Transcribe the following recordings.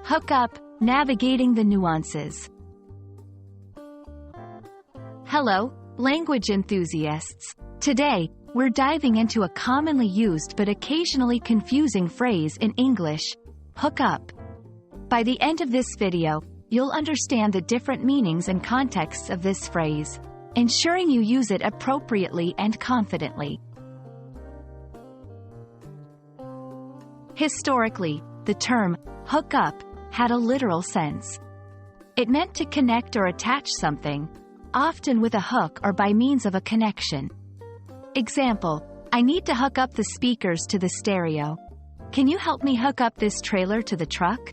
Hook up, navigating the nuances. Hello, language enthusiasts. Today, we're diving into a commonly used but occasionally confusing phrase in English: hook up. By the end of this video, you'll understand the different meanings and contexts of this phrase, ensuring you use it appropriately and confidently. Historically, the term hook up had a literal sense. It meant to connect or attach something, often with a hook or by means of a connection. Example: I need to hook up the speakers to the stereo. Can you help me hook up this trailer to the truck?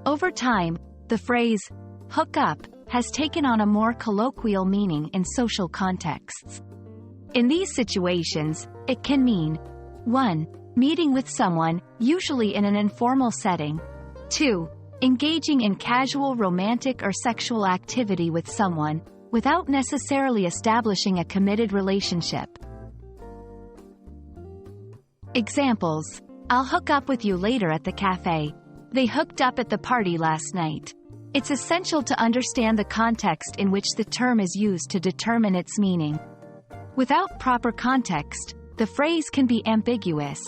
Over time, the phrase hook up has taken on a more colloquial meaning in social contexts. In these situations, it can mean 1. Meeting with someone, usually in an informal setting. 2. Engaging in casual romantic or sexual activity with someone, without necessarily establishing a committed relationship. Examples: I'll hook up with you later at the cafe. They hooked up at the party last night. It's essential to understand the context in which the term is used to determine its meaning. Without proper context, the phrase can be ambiguous.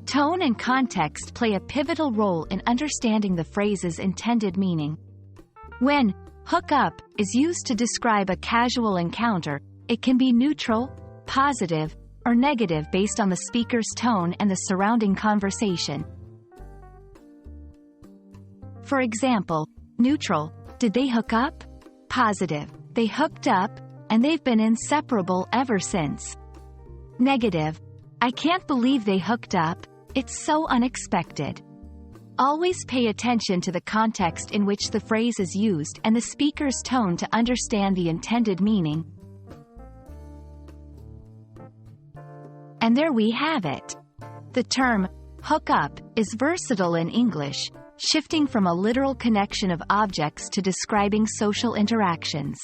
Tone and context play a pivotal role in understanding the phrase's intended meaning. When hook up is used to describe a casual encounter, it can be neutral, positive, or negative based on the speaker's tone and the surrounding conversation. For example, neutral: did they hook up? Positive: they hooked up, and they've been inseparable ever since. Negative: I can't believe they hooked up, it's so unexpected. Always pay attention to the context in which the phrase is used and the speaker's tone to understand the intended meaning. And there we have it. The term hook up is versatile in English, shifting from a literal connection of objects to describing social interactions.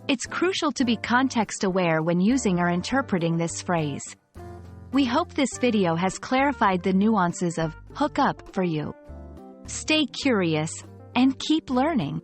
It's crucial to be context-aware when using or interpreting this phrase. We hope this video has clarified the nuances of hook up for you. Stay curious and keep learning.